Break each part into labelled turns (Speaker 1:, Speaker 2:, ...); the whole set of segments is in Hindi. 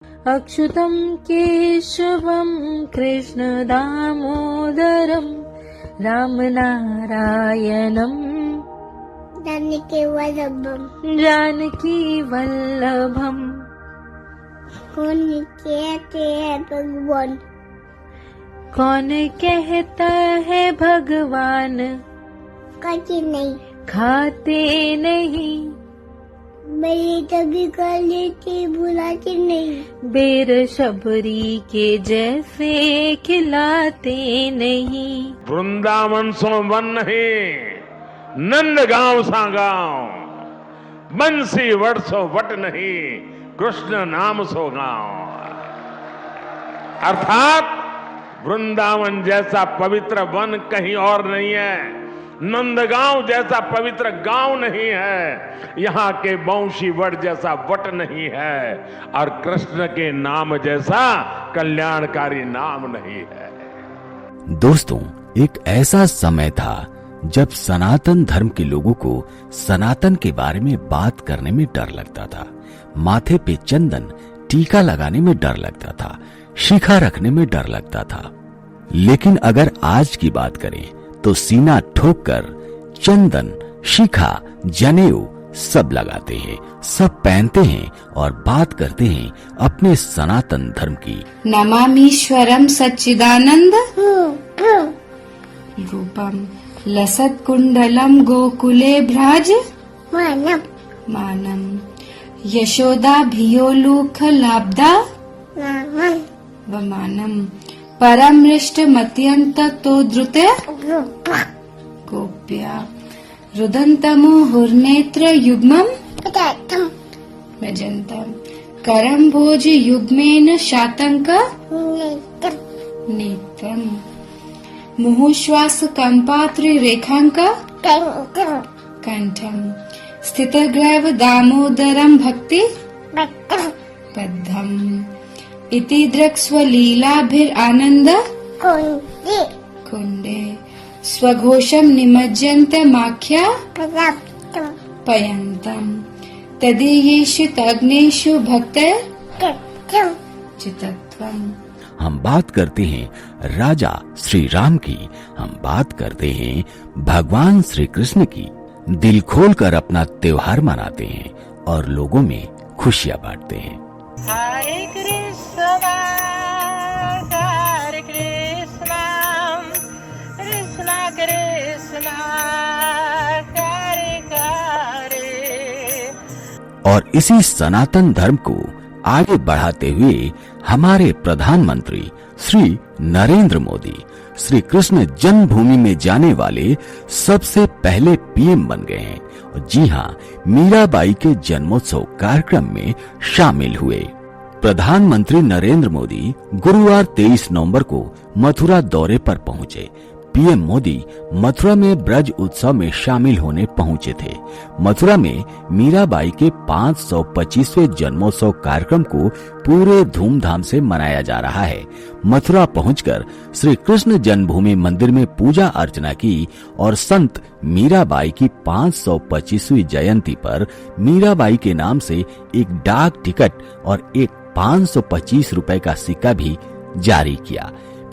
Speaker 1: अच्युतं केशवं कृष्णदामोदरं रामनारायणं जानकीवल्लभम्।
Speaker 2: कौन कहते हैं भगवान?
Speaker 1: कौन कहता है भगवान?
Speaker 2: खाते नहीं,
Speaker 1: खाते नहीं,
Speaker 2: मेरी तभी कर लेती, बुलाते नहीं।
Speaker 1: बेर शबरी के जैसे खिलाते नहीं।
Speaker 3: वृंदावन सो वन नहीं, नंद गांव सा गांव, बंसी वट सो वट नहीं, कृष्ण नाम सो गांव। अर्थात वृंदावन जैसा पवित्र वन कहीं और नहीं है, नंदगांव जैसा पवित्र गांव नहीं है, यहाँ के बंशी वट जैसा वट नहीं है, और कृष्ण के नाम जैसा कल्याणकारी नाम नहीं है।
Speaker 4: दोस्तों, एक ऐसा समय था जब सनातन धर्म के लोगों को सनातन के बारे में बात करने में डर लगता था, माथे पे चंदन टीका लगाने में डर लगता था, शिखा रखने में डर लगता था। लेकिन अगर आज की बात करें तो सीना ठोक कर चंदन, शिखा, जनेऊ सब लगाते हैं, सब पहनते हैं और बात करते हैं अपने सनातन धर्म की।
Speaker 5: नमामीश्वरम सच्चिदानंद रूपम लसत कुंडलम गोकुले भ्राज मानम यशोदा भियोलुख लाब्दा वमानम परमृष्ट मत्यंत तो द्रुते गोप्या रुदन्तमो हुर्नेत्र युग्मम भजन्तम करम भोज युग्मेन शातंक नेत्रम मुहुश्वास कंपात्र रेखांक कंठम स्थितग्रैव दामोदरम भक्ति पद्धम इति दृक्स्वलीलाभिरानन्द कुंडे स्वघोषम निमज्जन्तमाख्या पयन्तम तदीयेषु तग्नेषु भक्तैर्चित्तत्वम्।
Speaker 4: हम बात करते हैं राजा श्री राम की, हम बात करते हैं भगवान श्री कृष्ण की। दिल खोलकर अपना त्योहार मनाते हैं और लोगों में खुशियां बांटते हैं।
Speaker 1: हरे कृष्णा कृष्णा कृष्णा कृष्णा हरे हरे।
Speaker 4: और इसी सनातन धर्म को आगे बढ़ाते हुए हमारे प्रधानमंत्री श्री नरेंद्र मोदी श्री कृष्ण जन्मभूमि में जाने वाले सबसे पहले पीएम बन गए हैं। और जी हाँ, मीराबाई के जन्मोत्सव कार्यक्रम में शामिल हुए। प्रधानमंत्री नरेंद्र मोदी गुरुवार 23 नवंबर को मथुरा दौरे पर पहुंचे। पीएम मोदी मथुरा में ब्रज उत्सव में शामिल होने पहुंचे थे। मथुरा में मीराबाई के 525वें जन्मोत्सव कार्यक्रम को पूरे धूमधाम से मनाया जा रहा है। मथुरा पहुंचकर श्री कृष्ण जन्मभूमि मंदिर में पूजा अर्चना की और संत मीराबाई की 525वीं जयंती पर मीराबाई के नाम से एक डाक टिकट और एक 525 रुपए का सिक्का भी जारी किया।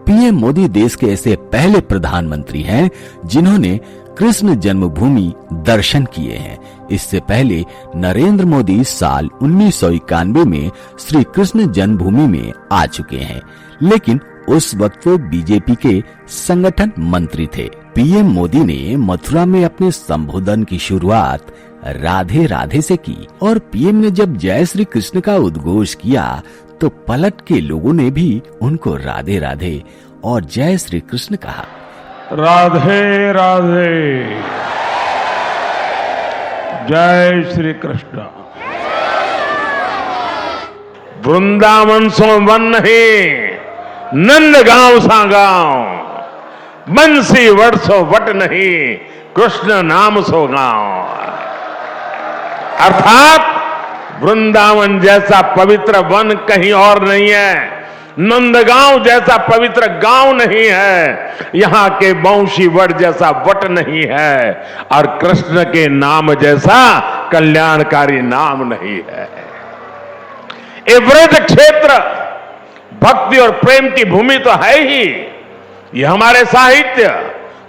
Speaker 4: पीएम मोदी देश के ऐसे पहले प्रधानमंत्री हैं जिन्होंने कृष्ण जन्मभूमि दर्शन किए हैं। इससे पहले नरेंद्र मोदी साल 1991 में श्री कृष्ण जन्मभूमि में आ चुके हैं, लेकिन उस वक्त वो बीजेपी के संगठन मंत्री थे। पीएम मोदी ने मथुरा में अपने संबोधन की शुरुआत राधे राधे से की और पीएम ने जब जय श्री कृष्ण का उद्घोष किया तो पलट के लोगों ने भी उनको राधे राधे और जय श्री कृष्ण कहा।
Speaker 3: राधे राधे, जय श्री कृष्ण। वृंदावन सो वन नहीं, नंदगांव सा गांव, बंसी वट सो वट नहीं, कृष्ण नाम सो गांव। अर्थात वृंदावन जैसा पवित्र वन कहीं और नहीं है, नंदगांव जैसा पवित्र गांव नहीं है, यहाँ के बंशी वट जैसा वट नहीं है, और कृष्ण के नाम जैसा कल्याणकारी नाम नहीं है। ये व्रज क्षेत्र भक्ति और प्रेम की भूमि तो है ही, ये हमारे साहित्य,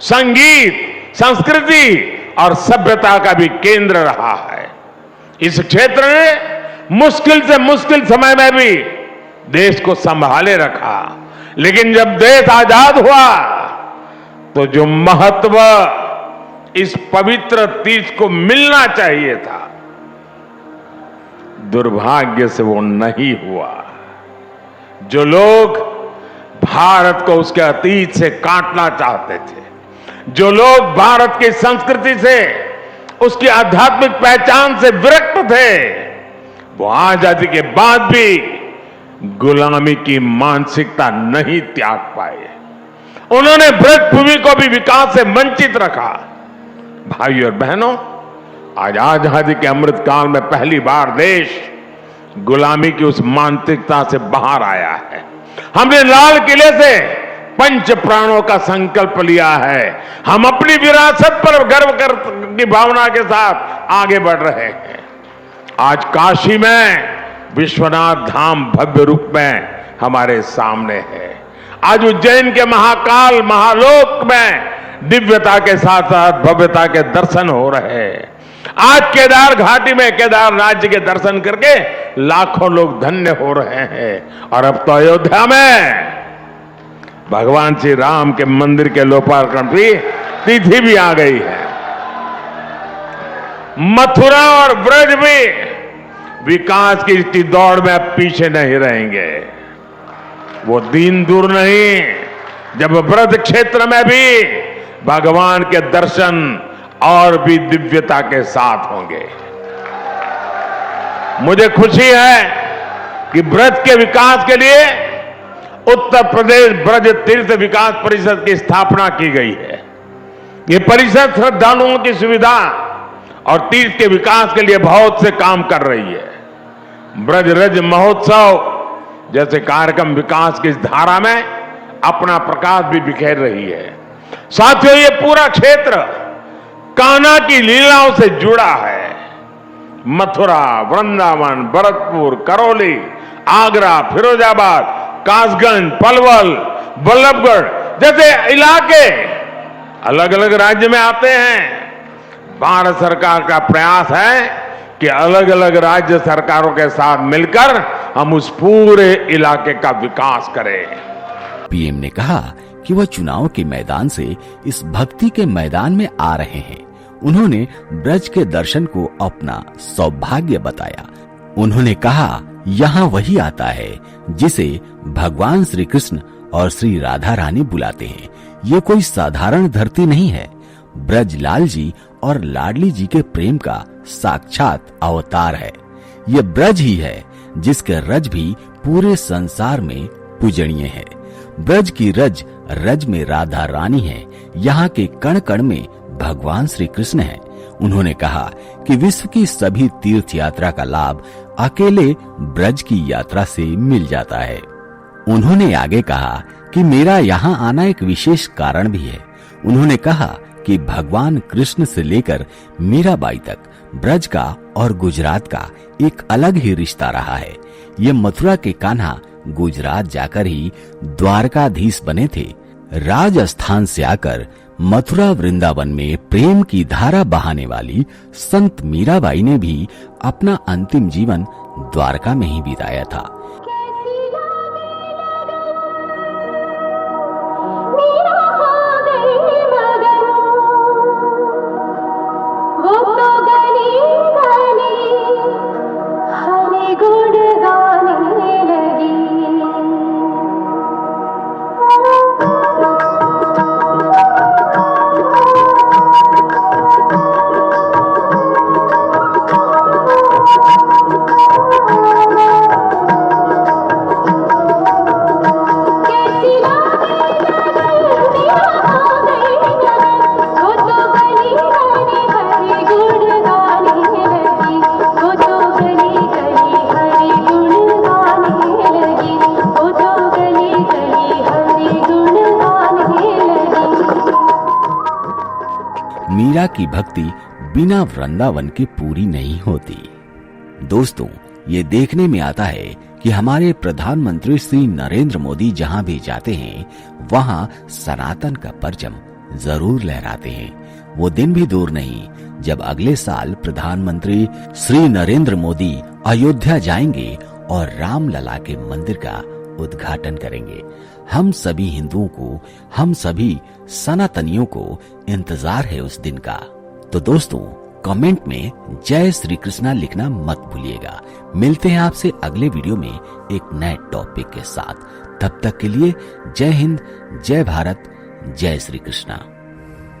Speaker 3: संगीत, संस्कृति और सभ्यता का भी केंद्र रहा है। इस क्षेत्र ने मुश्किल से मुश्किल समय में भी देश को संभाले रखा, लेकिन जब देश आजाद हुआ तो जो महत्व इस पवित्र तीर्थ को मिलना चाहिए था, दुर्भाग्य से वो नहीं हुआ। जो लोग भारत को उसके अतीत से काटना चाहते थे, जो लोग भारत की संस्कृति से, उसकी आध्यात्मिक पहचान से विरक्त थे, वो आजादी के बाद भी गुलामी की मानसिकता नहीं त्याग पाए। उन्होंने ब्रज भूमि को भी विकास से वंचित रखा। भाई और बहनों, आज आजादी के अमृत काल में पहली बार देश गुलामी की उस मानसिकता से बाहर आया है। हमने लाल किले से पंच प्राणों का संकल्प लिया है। हम अपनी विरासत पर गर्व की भावना के साथ आगे बढ़ रहे हैं। आज काशी में विश्वनाथ धाम भव्य रूप में हमारे सामने है। आज उज्जैन के महाकाल महालोक में दिव्यता के साथ साथ भव्यता के दर्शन हो रहे हैं। आज केदार घाटी में केदारनाथ जी के दर्शन करके लाखों लोग धन्य हो रहे हैं। और अब तो अयोध्या में भगवान श्री राम के मंदिर के लोकार्पण की तिथि भी आ गई है। मथुरा और ब्रज भी विकास की इस दौड़ में अब पीछे नहीं रहेंगे। वो दिन दूर नहीं जब ब्रज क्षेत्र में भी भगवान के दर्शन और भी दिव्यता के साथ होंगे। मुझे खुशी है कि ब्रज के विकास के लिए उत्तर प्रदेश ब्रज तीर्थ विकास परिषद की स्थापना की गई है। ये परिषद श्रद्धालुओं की सुविधा और तीर्थ के विकास के लिए बहुत से काम कर रही है। ब्रज रज महोत्सव जैसे कार्यक्रम विकास की इस धारा में अपना प्रकाश भी बिखेर रही है। साथियों, ये पूरा क्षेत्र कान्हा की लीलाओं से जुड़ा है। मथुरा, वृंदावन, भरतपुर, करौली, आगरा, फिरोजाबाद, कासगंज, पलवल, बल्लभगढ़ जैसे इलाके अलग अलग राज्य में आते हैं। भारत सरकार का प्रयास है कि अलग अलग राज्य सरकारों के साथ मिलकर हम उस पूरे इलाके का विकास करें।
Speaker 4: पीएम ने कहा कि वह चुनाव के मैदान से इस भक्ति के मैदान में आ रहे हैं। उन्होंने ब्रज के दर्शन को अपना सौभाग्य बताया। उन्होंने कहा, यहाँ वही आता है जिसे भगवान श्री कृष्ण और श्री राधा रानी बुलाते हैं। ये कोई साधारण धरती नहीं है। ब्रज लाल जी और लाडली जी के प्रेम का साक्षात अवतार है। ये ब्रज ही है जिसके रज भी पूरे संसार में पूजनीय है। ब्रज की रज रज में राधा रानी है। यहाँ के कण कण में भगवान श्री कृष्ण है। उन्होंने कहा कि विश्व की सभी तीर्थ यात्रा का लाभ अकेले ब्रज की यात्रा से मिल जाता है। उन्होंने आगे कहा कि मेरा यहाँ आना एक विशेष कारण भी है। उन्होंने कहा कि भगवान कृष्ण से लेकर मीराबाई तक ब्रज का और गुजरात का एक अलग ही रिश्ता रहा है। ये मथुरा के कान्हा गुजरात जाकर ही द्वारकाधीश बने थे। राजस्थान से आकर मथुरा वृंदावन में प्रेम की धारा बहाने वाली संत मीराबाई ने भी अपना अंतिम जीवन द्वारका में ही बिताया था। मीरा की भक्ति बिना वृंदावन के पूरी नहीं होती। दोस्तों, ये देखने में आता है कि हमारे प्रधानमंत्री श्री नरेंद्र मोदी जहां भी जाते हैं वहां सनातन का परचम जरूर लहराते हैं। वो दिन भी दूर नहीं जब अगले साल प्रधानमंत्री श्री नरेंद्र मोदी अयोध्या जाएंगे और रामलला के मंदिर का उद्घाटन करेंगे। हम सभी हिंदुओं को, हम सभी सनातनियों को इंतजार है उस दिन का। तो दोस्तों, कमेंट में जय श्री कृष्णा लिखना मत भूलिएगा। मिलते हैं आपसे अगले वीडियो में एक नए टॉपिक के साथ। तब तक के लिए जय हिंद, जय भारत, जय श्री कृष्णा।